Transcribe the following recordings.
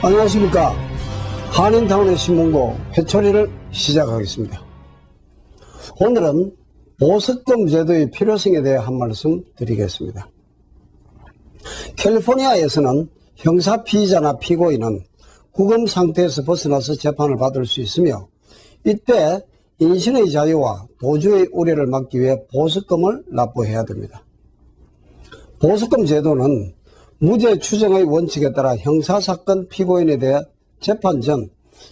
안녕하십니까. 한인타운의 신문고 회초리를 시작하겠습니다. 오늘은 보석금 제도의 필요성에 대해 한 말씀 드리겠습니다. 캘리포니아에서는 형사 피의자나 피고인은 구금 상태에서 벗어나서 재판을 받을 수 있으며, 이때 인신의 자유와 도주의 우려를 막기 위해 보석금을 납부해야 됩니다. 보석금 제도는 무죄 추정의 원칙에 따라 형사사건 피고인에 대해 재판 전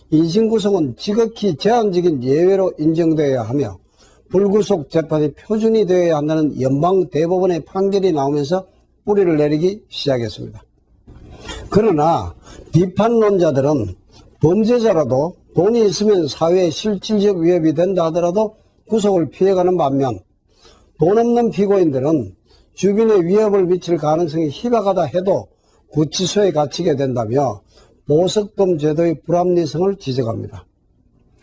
인신구속은 지극히 제한적인 예외로 인정되어야 하며, 불구속 재판이 표준이 되어야 한다는 연방 대법원의 판결이 나오면서 뿌리를 내리기 시작했습니다. 그러나 비판론자들은 범죄자라도 돈이 있으면 사회에 실질적 위협이 된다 하더라도 구속을 피해가는 반면, 돈 없는 피고인들은 주변에 위협을 미칠 가능성이 희박하다 해도 구치소에 갇히게 된다며 보석금 제도의 불합리성을 지적합니다.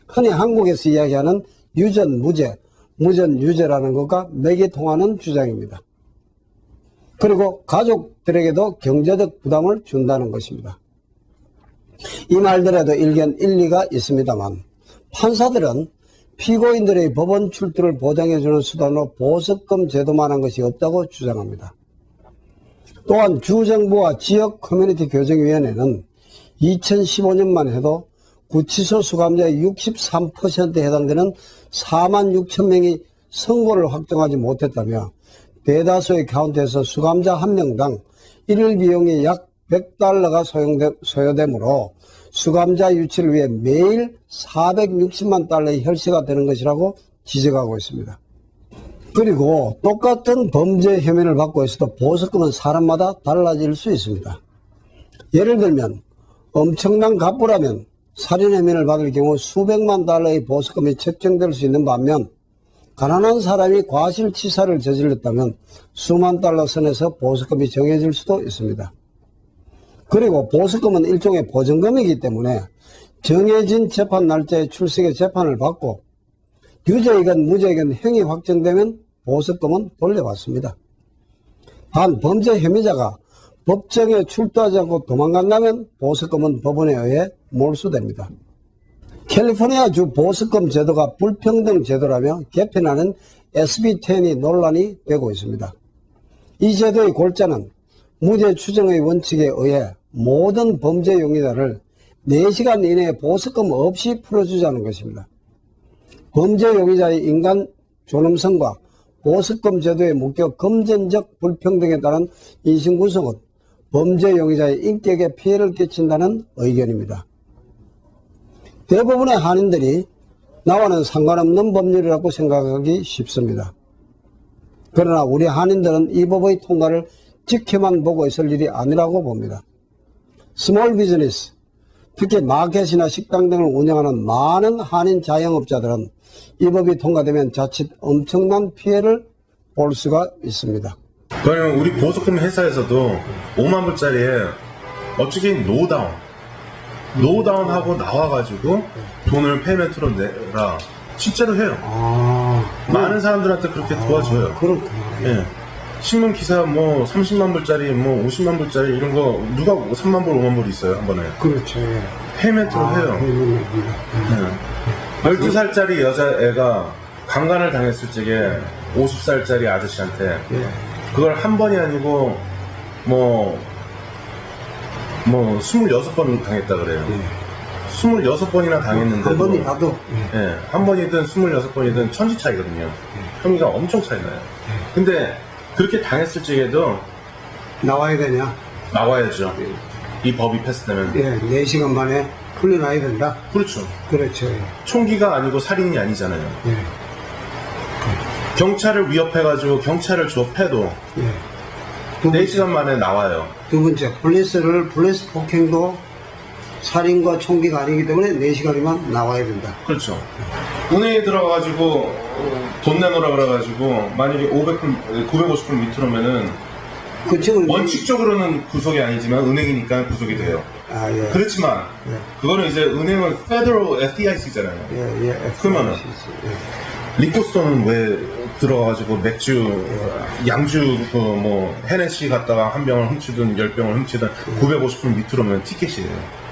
흔히 한국에서 이야기하는 유전 무죄, 무전 유죄라는 것과 맥이 통하는 주장입니다. 그리고 가족들에게도 경제적 부담을 준다는 것입니다. 이 말들에도 일견 일리가 있습니다만, 판사들은 피고인들의 법원 출두를 보장해주는 수단으로 보석금 제도만 한 것이 없다고 주장합니다. 또한 주정부와 지역 커뮤니티 교정위원회는 2015년만 해도 구치소 수감자의 63%에 해당되는 4만 6천 명이 선고를 확정하지 못했다며, 대다수의 카운티에서 수감자 한 명당 일일 비용이 약 $100가 소요되므로 수감자 유치를 위해 매일 $460만 혈세가 되는 것이라고 지적하고 있습니다. 그리고 똑같은 범죄 혐의를 받고 있어도 보석금은 사람마다 달라질 수 있습니다. 예를 들면 엄청난 갑부라면 살인 혐의를 받을 경우 수백만 달러의 보석금이 책정될 수 있는 반면, 가난한 사람이 과실치사를 저질렀다면 수만 달러 선에서 보석금이 정해질 수도 있습니다. 그리고 보석금은 일종의 보증금이기 때문에 정해진 재판 날짜에 출석해 재판을 받고 유죄이건 무죄이건 형이 확정되면 보석금은 돌려받습니다. 단 범죄 혐의자가 법정에 출두하지 않고 도망간다면 보석금은 법원에 의해 몰수됩니다. 캘리포니아주 보석금 제도가 불평등 제도라며 개편하는 SB10이 논란이 되고 있습니다. 이 제도의 골자는 무죄 추정의 원칙에 의해 모든 범죄 용의자를 4시간 이내에 보석금 없이 풀어주자는 것입니다. 범죄 용의자의 인간 존엄성과 보석금 제도에 묶여 금전적 불평등에 따른 인신구속은 범죄 용의자의 인격에 피해를 끼친다는 의견입니다. 대부분의 한인들이 나와는 상관없는 법률이라고 생각하기 쉽습니다. 그러나 우리 한인들은 이 법의 통과를 지켜만 보고 있을 일이 아니라고 봅니다. 스몰 비즈니스, 특히 마켓이나 식당 등을 운영하는 많은 한인 자영업자들은 이 법이 통과되면 자칫 엄청난 피해를 볼 수가 있습니다. 그러면 우리 보석금 회사에서도 5만 불짜리에 어떻게 노다운하고 나와가지고 돈을 페이멘트로 내라, 실제로 해요. 많은 사람들한테 그렇게 도와줘요. 그렇구나. 예. 신문 기사 뭐 30만 불짜리, 뭐 50만 불짜리 이런 거 누가 3만 불, 5만 불 있어요, 한 번에. 그렇죠. 페이멘트로 해요. 예. 12살짜리 여자애가 강간을 당했을 적에 50살짜리 아저씨한테 그걸 한 번이 아니고 뭐 26번 당했다 그래요. 26번이나 당했는데 한 번이 가도 한 번이든 26번이든 천지 차이거든요. 혐의가 엄청 차이 나요. 근데 그렇게 당했을 적에도 나와야 되냐? 나와야죠. 이 법이 패스되면. 4시간 만에 풀려나야 된다? 그렇죠. 그렇죠. 총기가 아니고 살인이 아니잖아요. 경찰을 위협해가지고 경찰을 조업해도 4시간 만에 나와요. 두 번째, 플레스 폭행도 살인과 총기가 아니기 때문에 4시간이면 나와야 된다. 그렇죠. 은행에 들어가가지고 돈 내놓으라 그래가지고 만약에 950불 밑으로면은 원칙적으로는 구속이 아니지만 은행이니까 구속이 돼요. 그렇지만 그거는 이제 은행은 Federal FDIC잖아요. 그러면은 리코스토는 왜 들어가가지고 맥주, 양주, 헤네시 갔다가 한 병을 훔치든 10병을 훔치든 950불 밑으로면 티켓이에요.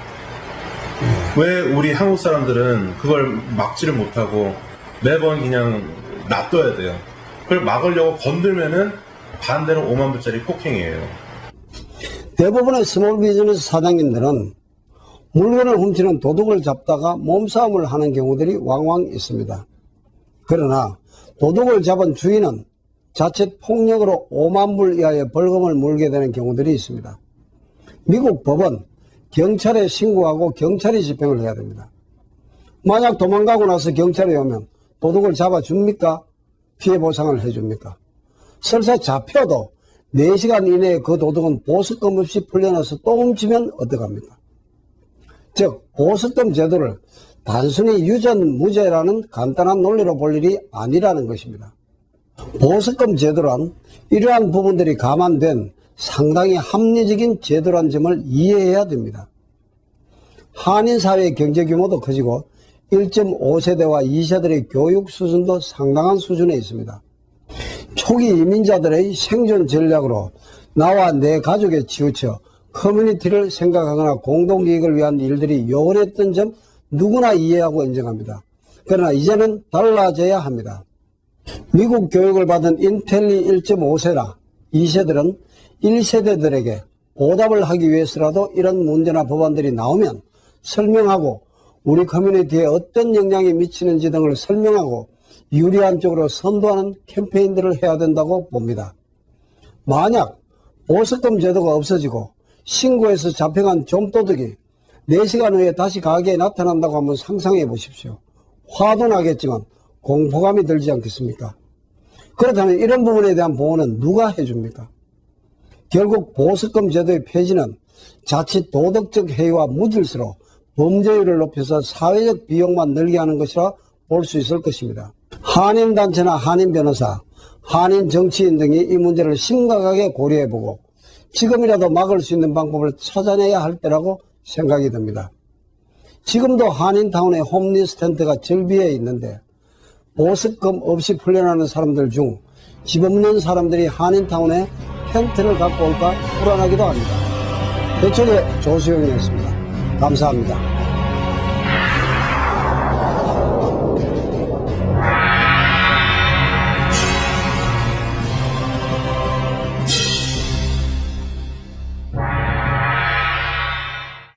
왜 우리 한국 사람들은 그걸 막지를 못하고 매번 그냥 놔둬야 돼요. 그걸 막으려고 건들면은 반대로 5만 불짜리 폭행이에요. 대부분의 스몰 비즈니스 사장님들은 물건을 훔치는 도둑을 잡다가 몸싸움을 하는 경우들이 왕왕 있습니다. 그러나 도둑을 잡은 주인은 자칫 폭력으로 5만 불 이하의 벌금을 물게 되는 경우들이 있습니다. 미국 법은 경찰에 신고하고 경찰이 집행을 해야 됩니다. 만약 도망가고 나서 경찰이 오면 도둑을 잡아줍니까? 피해 보상을 해줍니까? 설사 잡혀도 4시간 이내에 그 도둑은 보석금 없이 풀려나서 또 훔치면 어떡합니까? 즉 보석금 제도를 단순히 유전 무죄라는 간단한 논리로 볼 일이 아니라는 것입니다. 보석금 제도란 이러한 부분들이 감안된 상당히 합리적인 제도란 점을 이해해야 됩니다. 한인 사회의 경제 규모도 커지고 1.5세대와 2세들의 교육 수준도 상당한 수준에 있습니다. 초기 이민자들의 생존 전략으로 나와 내 가족에 치우쳐 커뮤니티를 생각하거나 공동이익을 위한 일들이 요원했던 점 누구나 이해하고 인정합니다. 그러나 이제는 달라져야 합니다. 미국 교육을 받은 인텔리 1.5세나 2세들은 1세대들에게 보답을 하기 위해서라도 이런 문제나 법안들이 나오면 설명하고 우리 커뮤니티에 어떤 영향이 미치는지 등을 설명하고 유리한 쪽으로 선도하는 캠페인들을 해야 된다고 봅니다. 만약 보석금 제도가 없어지고 신고해서 잡혀간 좀도둑이 4시간 후에 다시 가게에 나타난다고 한번 상상해 보십시오. 화도 나겠지만 공포감이 들지 않겠습니까? 그렇다면 이런 부분에 대한 보호는 누가 해줍니까? 결국 보석금 제도의 폐지는 자칫 도덕적 해이와 무질서로 범죄율을 높여서 사회적 비용만 늘게 하는 것이라 볼 수 있을 것입니다. 한인단체나 한인변호사, 한인정치인 등이 이 문제를 심각하게 고려해보고 지금이라도 막을 수 있는 방법을 찾아내야 할 때라고 생각이 듭니다. 지금도 한인타운에 홈리스 텐트가 절비해 있는데 보석금 없이 풀려나는 사람들 중 집 없는 사람들이 한인타운에 텐트를 갖고 올까 불안하기도 합니다. 대초의 조수영이었습니다. 감사합니다.